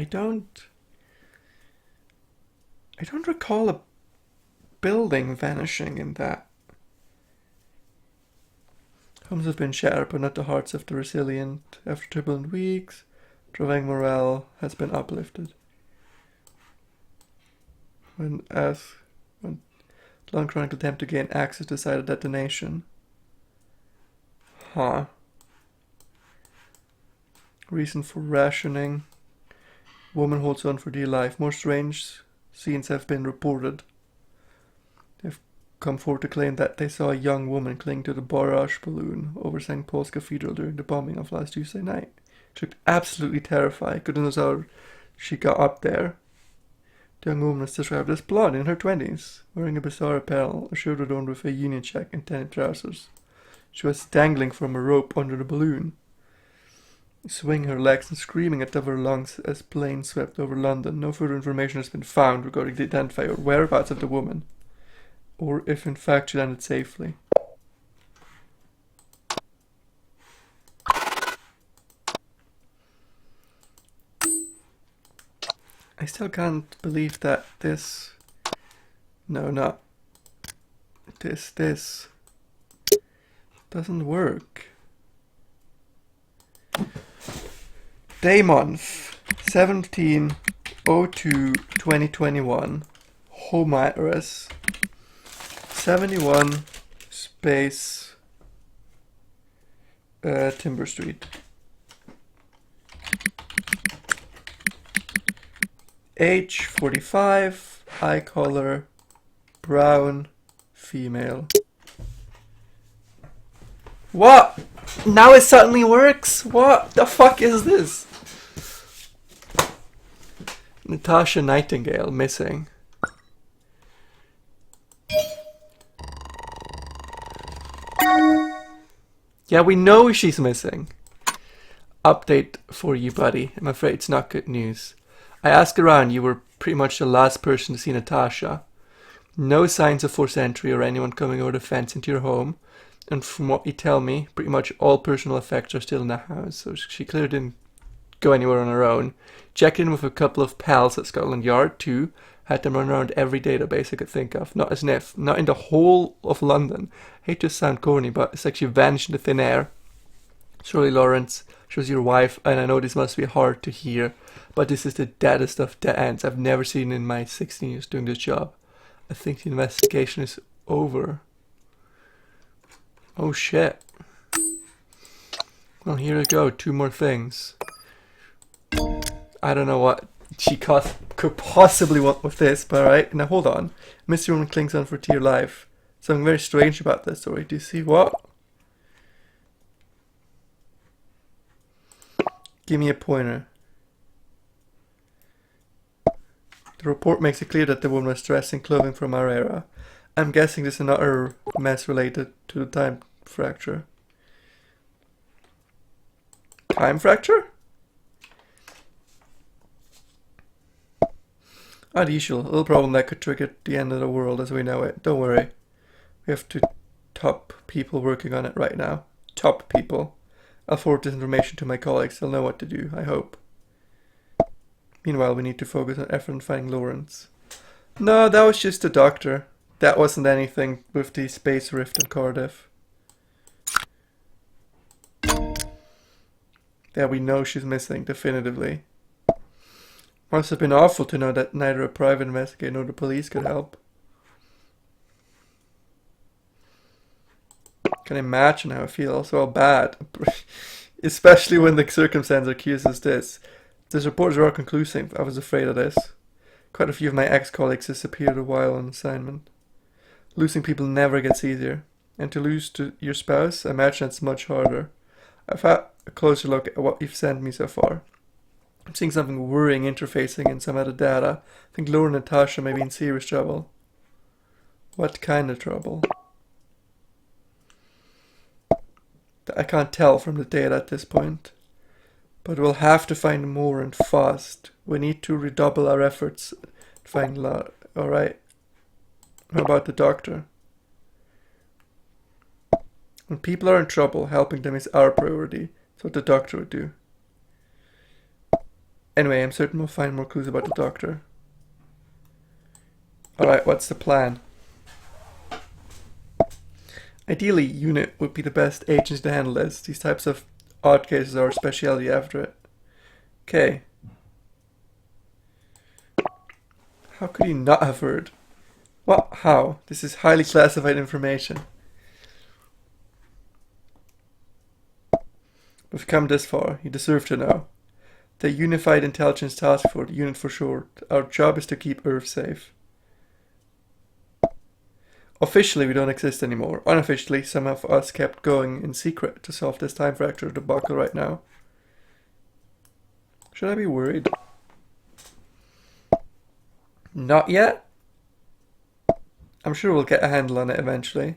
I don't recall a building vanishing in that. Homes have been shattered, but not the hearts of the resilient. After turbulent weeks, Drovang morale has been uplifted. When Long Chronicle attempt to gain access to the site of detonation. Huh. Reason for rationing. Woman holds on for dear life. More strange scenes have been reported. They've come forward to claim that they saw a young woman cling to the barrage balloon over St. Paul's Cathedral during the bombing of last Tuesday night. She looked absolutely terrified. Couldn't know how she got up there. The young woman is described as blonde in her 20s, wearing a bizarre apparel, a shirt adorned with a Union Jack and tennis trousers. She was dangling from a rope under the balloon, swinging her legs and screaming at the top of her lungs as planes swept over London. No further information has been found regarding the identity or whereabouts of the woman, or if in fact she landed safely. I still can't believe that this... No, not... This doesn't work. Day month 17/02/2021. Home address 71 space Timber Street. Age 45, eye color brown, female. What? Now it suddenly works? What the fuck is this? Natasha Nightingale missing. Yeah, we know she's missing. Update for you, buddy. I'm afraid it's not good news. I asked around, you were pretty much the last person to see Natasha. No signs of forced entry or anyone coming over the fence into your home. And from what you tell me, pretty much all personal effects are still in the house, so she clearly didn't go anywhere on her own. Checked in with a couple of pals at Scotland Yard too. Had them run around every database I could think of. Not as if, not in the whole of London. Hate to sound corny, but it's like she vanished into thin air. Surely, Lawrence, she was your wife, and I know this must be hard to hear, but this is the deadest of dead ends I've never seen in my 16 years doing this job. I think the investigation is over. Oh shit. Well, here we go. 2 more things. I don't know what she could possibly want with this, but alright. Now hold on. Mr. Woman clings on for dear life. Something very strange about this story. Do you see what? Give me a pointer. The report makes it clear that the woman was dressed in clothing from our era. I'm guessing this is another mess related to the time fracture. Time fracture? Ah, the usual. A little problem that could trigger the end of the world as we know it. Don't worry. We have 2 top people working on it right now. Top people. I'll forward this information to my colleagues. They'll know what to do, I hope. Meanwhile, we need to focus on effort on finding Lawrence. No, that was just the doctor. That wasn't anything with the space rift in Cardiff. Yeah, we know she's missing, definitively. Must have been awful to know that neither a private investigator nor the police could help. Can imagine how I feel. So bad. Especially when the circumstance accuses this. This report is rather conclusive. I was afraid of this. Quite a few of my ex-colleagues disappeared a while on assignment. Losing people never gets easier. And to lose to your spouse, I imagine it's much harder. I've had a closer look at what you've sent me so far. I'm seeing something worrying interfacing in some of the data. I think Laura and Natasha may be in serious trouble. What kind of trouble? I can't tell from the data at this point. But we'll have to find more and fast. We need to redouble our efforts to find Alright. How about the doctor? When people are in trouble, helping them is our priority. That's what the doctor would do. Anyway, I'm certain we'll find more clues about the doctor. Alright, what's the plan? Ideally, UNIT would be the best agents to handle this. These types of odd cases are a speciality after it. Okay. How could he not have heard? What? How? This is highly classified information. We've come this far. You deserve to know. The Unified Intelligence Task Force, UNIT for short. Our job is to keep Earth safe. Officially, we don't exist anymore. Unofficially, some of us kept going in secret to solve this time fracture debacle right now. Should I be worried? Not yet. I'm sure we'll get a handle on it eventually.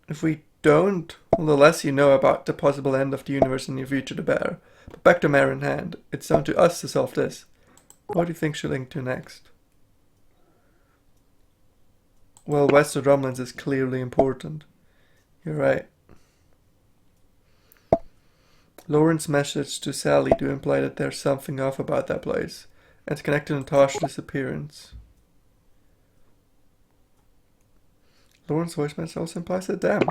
If we don't, well, the less you know about the possible end of the universe in the near future, the better. But back to matter in hand. It's down to us to solve this. What do you think she'll link to next? Well, west of Drumlins is clearly important. You're right. Lauren's message to Sally do imply that there's something off about that place, and it's connected to Natasha's disappearance. Lauren's voice message also implies a them.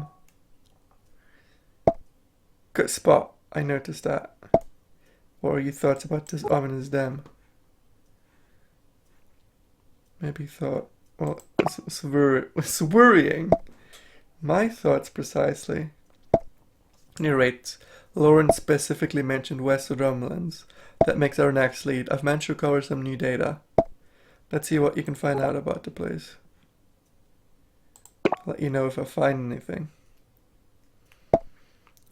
Good spot. I noticed that. What are your thoughts about this ominous them? Maybe you thought, well, it's worrying. My thoughts precisely. Narrates. Lauren specifically mentioned west of Drumlins. That makes our next lead. I've managed to recover some new data. Let's see what you can find out about the place. I'll let you know if I find anything.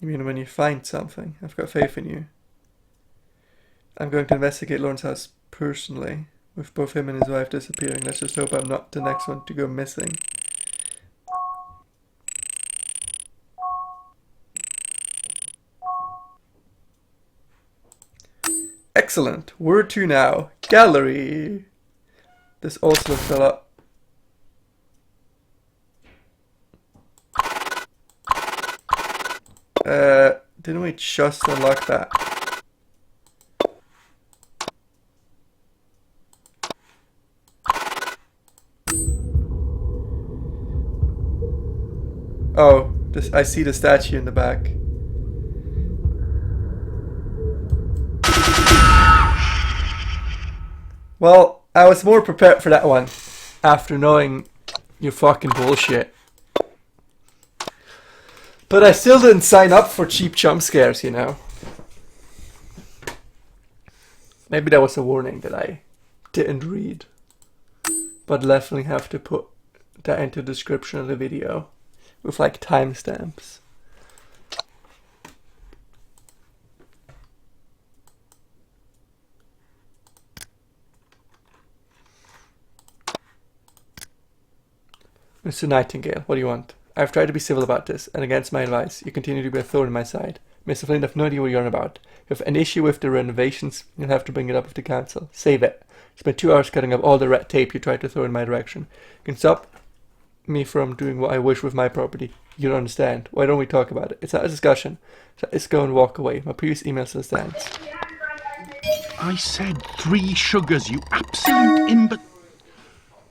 You mean when you find something? I've got faith in you. I'm going to investigate Lauren's house personally. With both him and his wife disappearing, let's just hope I'm not the next one to go missing. Excellent. Where to now? Gallery. This also fell up. Didn't we just unlock that? Oh, this, I see the statue in the back. Well, I was more prepared for that one after knowing your fucking bullshit. But I still didn't sign up for cheap jump scares, you know. Maybe that was a warning that I didn't read. But definitely have to put that into the description of the video with like timestamps. Mr. Nightingale, what do you want? I've tried to be civil about this, and against my advice, you continue to be a thorn in my side. Mr. Flint, I've no idea what you're on about. If an issue with the renovations, you'll have to bring it up with the council. Save it. Spent 2 hours cutting up all the red tape you tried to throw in my direction. You can stop me from doing what I wish with my property. You don't understand. Why don't we talk about it? It's not a discussion. So let's go and walk away. My previous email still stands. I said 3 sugars, you absolute imbecile.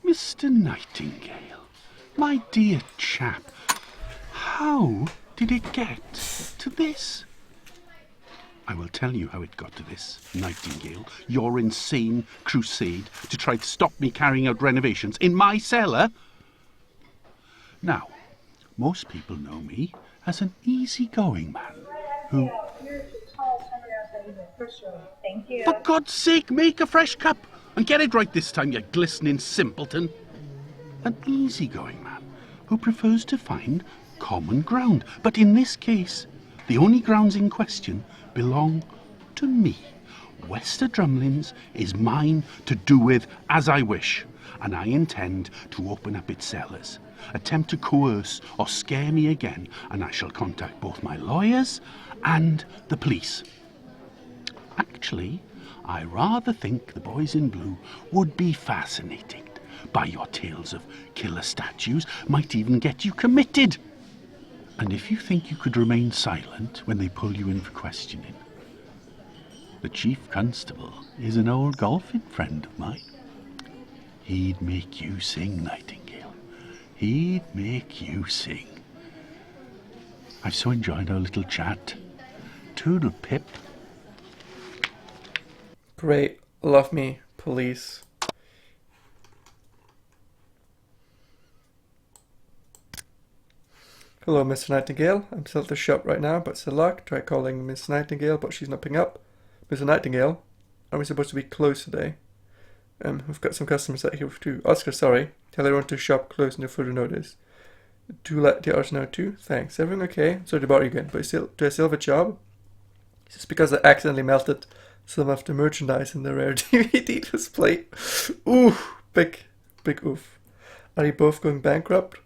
Mr. Nightingale, my dear chap, how did it get to this? I will tell you how it got to this, Nightingale. Your insane crusade to try to stop me carrying out renovations in my cellar. Now, most people know me as an easygoing man who... For God's sake, make a fresh cup and get it right this time, you glistening simpleton. An easygoing man who prefers to find common ground. But in this case, the only grounds in question belong to me. Wester Drumlins is mine to do with as I wish, and I intend to open up its cellars. Attempt to coerce or scare me again, and I shall contact both my lawyers and the police. Actually, I rather think the boys in blue would be fascinated by your tales of killer statues, might even get you committed. And if you think you could remain silent when they pull you in for questioning, The chief constable is an old golfing friend of mine. He'd make you sing, Nightingale. He'd make you sing. I've so enjoyed our little chat. Toodle pip. Great. Love me, police. Hello, Miss Nightingale. I'm still at the shop right now, but still luck. Try calling Miss Nightingale, but she's not picking up. Miss Nightingale, are we supposed to be closed today? We've got some customers out here too. Oscar, sorry. Tell everyone to shop closed until further notice. Do let the others know too. Thanks. Everything okay? Sorry to bother you again, but do I still have a job? Is this because I accidentally melted some of the merchandise in the rare DVD display? Ooh, big oof. Are you both going bankrupt?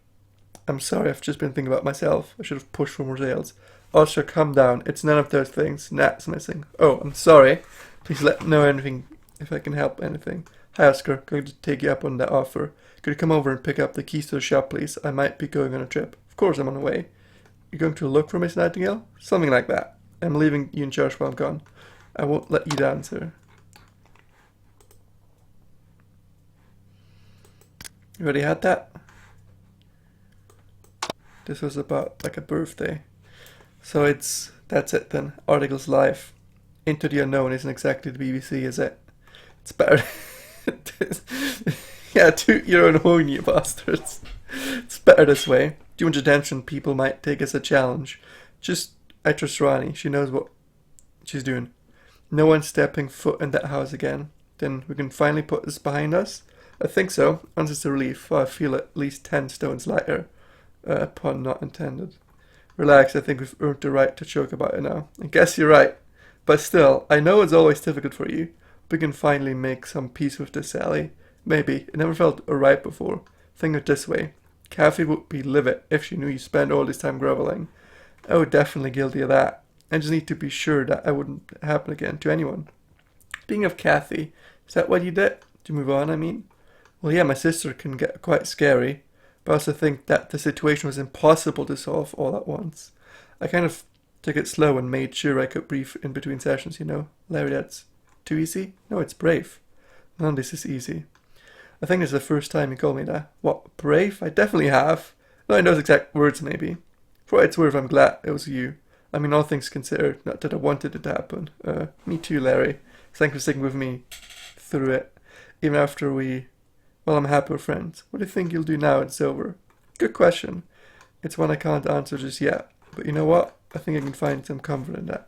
I'm sorry, I've just been thinking about myself. I should have pushed for more sales. Oscar, calm down. It's none of those things. Nat's missing. Oh, I'm sorry. Please let me know anything if I can help anything. Hi, Oscar. Going to take you up on that offer. Could you come over and pick up the keys to the shop, please? I might be going on a trip. Of course, I'm on the way. You're going to look for Miss Nightingale? Something like that. I'm leaving you in charge while I'm gone. I won't let you down, sir. You already had that? This was about like a birthday. So that's it then. Articles live. Into the Unknown isn't exactly the BBC, is it? It's better. Yeah, toot your own horn, you bastards. It's better this way. Too much attention people might take as a challenge. I trust Rani. She knows what she's doing. No one stepping foot in that house again. Then we can finally put this behind us? I think so. Once it's a relief, I feel at least 10 stones lighter. Pun not intended. Relax, I think we've earned the right to joke about it now. I guess you're right. But still, I know it's always difficult for you. We can finally make some peace with this, Sally. Maybe. It never felt alright before. Think of it this way. Kathy would be livid if she knew you spent all this time groveling. I would definitely guilty of that. I just need to be sure that it wouldn't happen again to anyone. Speaking of Kathy, is that what you did? To move on, I mean? Well, yeah, my sister can get quite scary. But I also think that the situation was impossible to solve all at once. I kind of took it slow and made sure I could breathe in between sessions, you know? Larry, that's too easy? No, it's brave. None of this is easy. I think it's the first time you called me that. What, brave? I definitely have. Not in those exact words, maybe. For what it's worth, I'm glad it was you. I mean, all things considered, not that I wanted it to happen. Me too, Larry. Thanks for sticking with me through it. Even after well, I'm happy we're friends. What do you think you'll do now it's over? Good question. It's one I can't answer just yet. But you know what? I think I can find some comfort in that.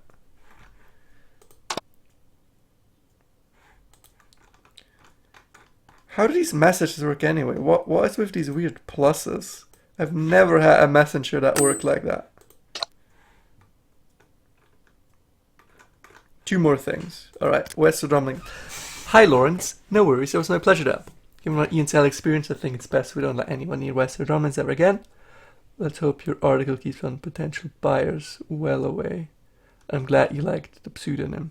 How do these messages work anyway? What is with these weird pluses? I've never had a messenger that worked like that. 2 more things. Alright, West Drumming. Hi Lawrence. No worries, it was my pleasure to help. Given what Ian Sell experience, I think it's best we don't let anyone near Western Drummond's ever again. Let's hope your article keeps on potential buyers well away. I'm glad you liked the pseudonym.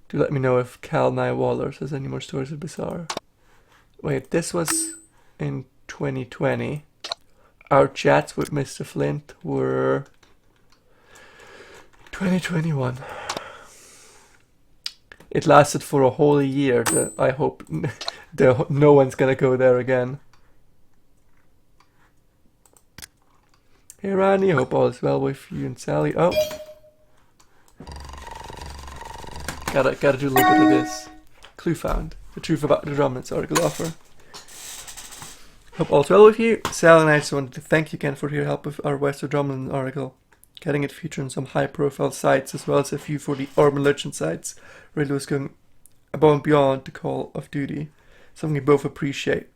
Do let me know if Cal Nye Waller has any more stories of Bizarre. Wait, this was in 2020. Our chats with Mr. Flint were 2021. It lasted for a whole year. I hope no one's gonna go there again. Hey Randy, hope all is well with you and Sally. Oh, gotta do a little bit of this. Clue found. The truth about the Drummond's article offer. Hope all's well with you. Sally and I just wanted to thank you again for your help with our Western Drummond article. Getting it featured on some high-profile sites as well as a few for the urban legend sites really was going above and beyond the call of duty. Something we both appreciate.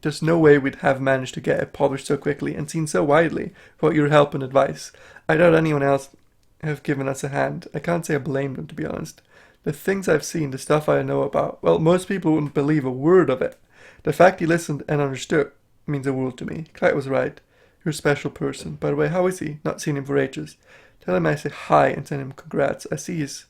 There's no way we'd have managed to get it published so quickly and seen so widely without your help and advice. I doubt anyone else have given us a hand. I can't say I blame them, to be honest. The things I've seen, the stuff I know about, well, most people wouldn't believe a word of it. The fact he listened and understood means the world to me. Clyde was right. You're a special person. By the way, how is he? Not seen him for ages. Tell him I say hi and send him congrats. I see his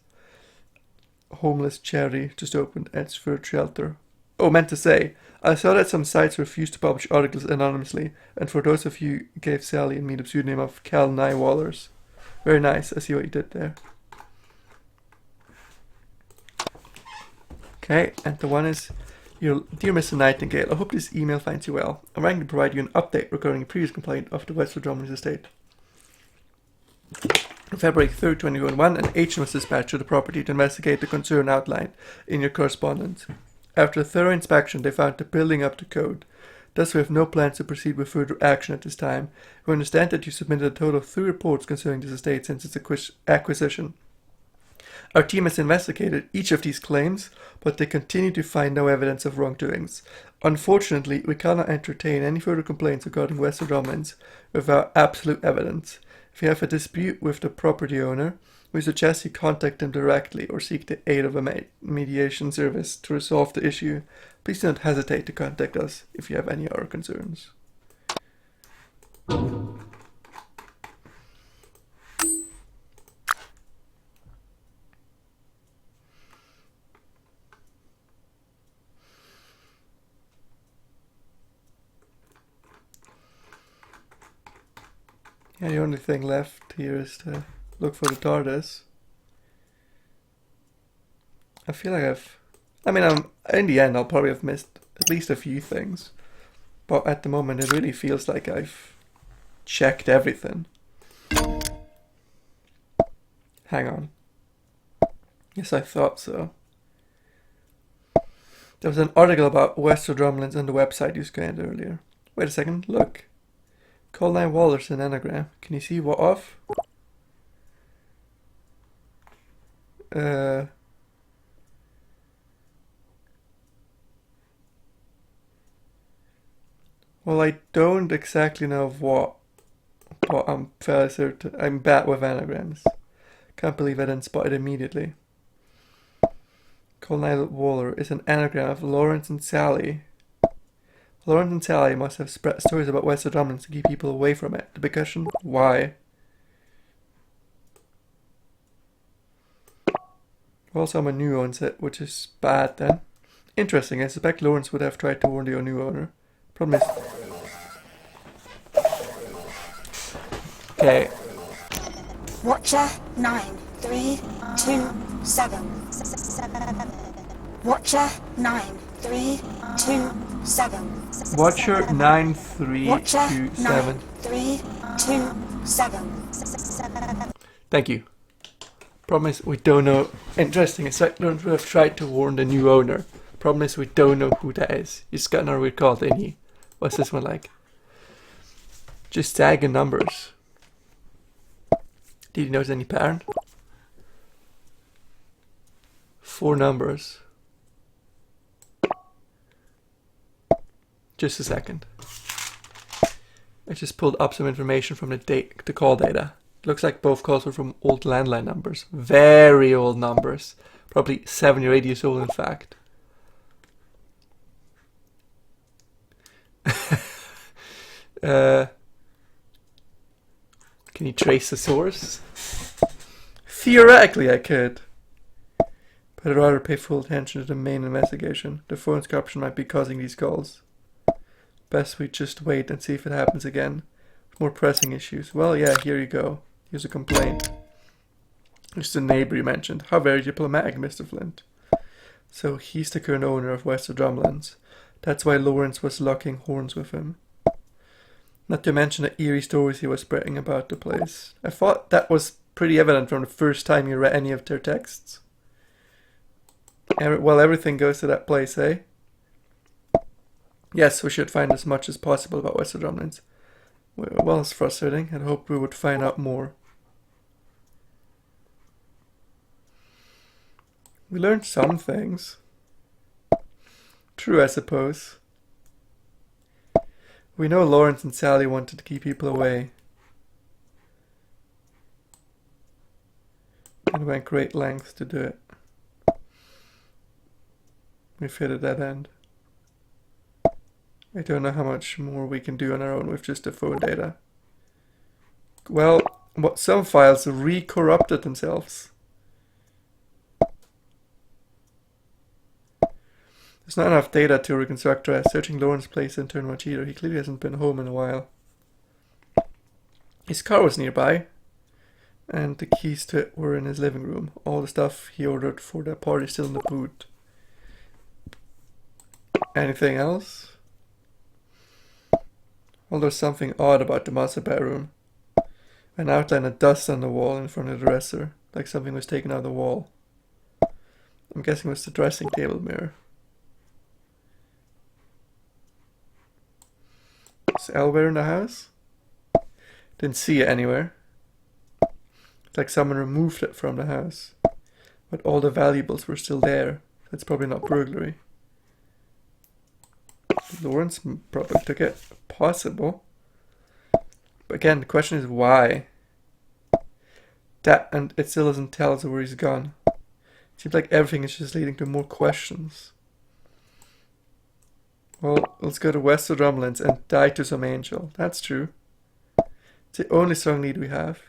homeless charity just opened its third shelter. Oh, meant to say, I saw that some sites refused to publish articles anonymously, and for those of you gave Sally and me the pseudonym of Cal Nye Wallers. Very nice, I see what you did there. Okay, and the one is, Dear Mr. Nightingale, I hope this email finds you well. I'm writing to provide you an update regarding a previous complaint of the Western Drumlins estate. On February 3rd, 2021, an agent was dispatched to the property to investigate the concern outlined in your correspondence. After a thorough inspection, they found the building up to code. Thus, we have no plans to proceed with further action at this time. We understand that you submitted a total of 3 reports concerning this estate since its acquisition. Our team has investigated each of these claims, but they continue to find no evidence of wrongdoings. Unfortunately, we cannot entertain any further complaints regarding Western Drumlins without absolute evidence. If you have a dispute with the property owner, we suggest you contact them directly or seek the aid of a mediation service to resolve the issue. Please do not hesitate to contact us if you have any other concerns. Yeah, the only thing left here is to look for the TARDIS. I feel like in the end I'll probably have missed at least a few things. But at the moment it really feels like I've checked everything. Hang on. Yes, I thought so. There was an article about Western Drumlins on the website you scanned earlier. Wait a second, look. Call 9 Wallers an anagram. Can you see what of? Well, I don't exactly know of what, but I'm fairly certain. I'm bad with anagrams. Can't believe I didn't spot it immediately. Call 9 Waller is an anagram of Lawrence and Sally. Lawrence and Sally must have spread stories about Western Drumlins to keep people away from it. The big question, why? Well, someone new owns it, which is bad then. Interesting, I suspect Lawrence would have tried to warn the new owner. Problem is... Okay. Watcher 9327. Watcher 9327. Watcher 9327. 9327. Thank you. Problem is, we don't know. Interesting, it's like Lawrence would have tried to warn the new owner. Problem is, we don't know who that is. You just got no recall, didn't you? What's this one like? Just tagging numbers. Did you notice any pattern? 4 numbers. Just a second. I just pulled up some information from the call data. Looks like both calls were from old landline numbers. Very old numbers. Probably 7 or 8 years old, in fact. Can you trace the source? Theoretically I could. But I'd rather pay full attention to the main investigation. The phone's corruption might be causing these calls. Best we just wait and see if it happens again. More pressing issues. Well, yeah, here you go. Here's a complaint. It's the neighbour you mentioned. How very diplomatic, Mr. Flint. So he's the current owner of Western Drumlins. That's why Lawrence was locking horns with him. Not to mention the eerie stories he was spreading about the place. I thought that was pretty evident from the first time you read any of their texts. Well, everything goes to that place, eh? Yes, we should find as much as possible about Western Drumlins. Well, it's frustrating. I'd hoped we would find out more. We learned some things. True, I suppose. We know Lawrence and Sally wanted to keep people away. And went great lengths to do it. We've hit a dead end. I don't know how much more we can do on our own with just the phone data. Well, some files re-corrupted themselves. There's not enough data to reconstruct us. Searching Lawrence's place didn't turn much either. He clearly hasn't been home in a while. His car was nearby, and the keys to it were in his living room. All the stuff he ordered for that party is still in the boot. Anything else? Well, there's something odd about the master bedroom. An outline of dust on the wall in front of the dresser, like something was taken out of the wall. I'm guessing it was the dressing table mirror. Is the elevator in the house? Didn't see it anywhere. It's like someone removed it from the house. But all the valuables were still there. That's probably not burglary. Lawrence probably took it. Possible. But again, the question is why? That, and it still doesn't tell us where he's gone. It seems like everything is just leading to more questions. Well, let's go to West of Drumlins and die to some angel. That's true. It's the only strong lead we have.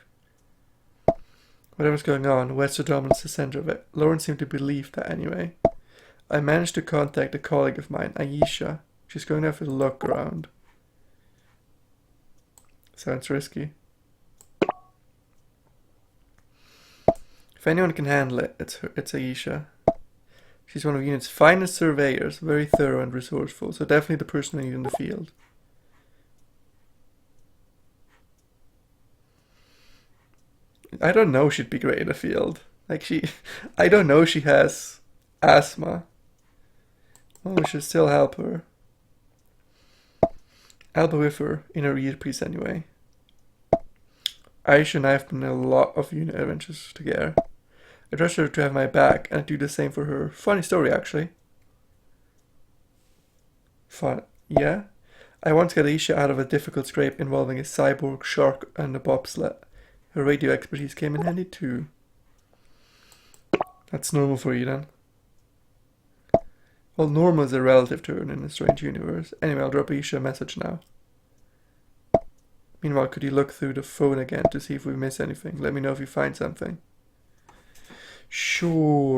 Whatever's going on, West of Drumlins is the center of it. Lawrence seemed to believe that anyway. I managed to contact a colleague of mine, Aisha. She's going to have a look around. Sounds risky. If anyone can handle it, it's Aisha. She's one of the unit's finest surveyors, very thorough and resourceful, so definitely the person we need in the field. I don't know she'd be great in the field. I don't know she has asthma. Well, we should still help her. Help her with her inner earpiece anyway. Aisha and I have done a lot of unit adventures together. I trust her to have my back, and I do the same for her. Funny story, actually. Fun, yeah? I once got Aisha out of a difficult scrape involving a cyborg shark and a bobsled. Her radio expertise came in handy too. That's normal for you then. Well, normal is a relative term in a strange universe. Anyway, I'll drop Aisha a message now. Meanwhile, could you look through the phone again to see if we miss anything? Let me know if you find something. Sure.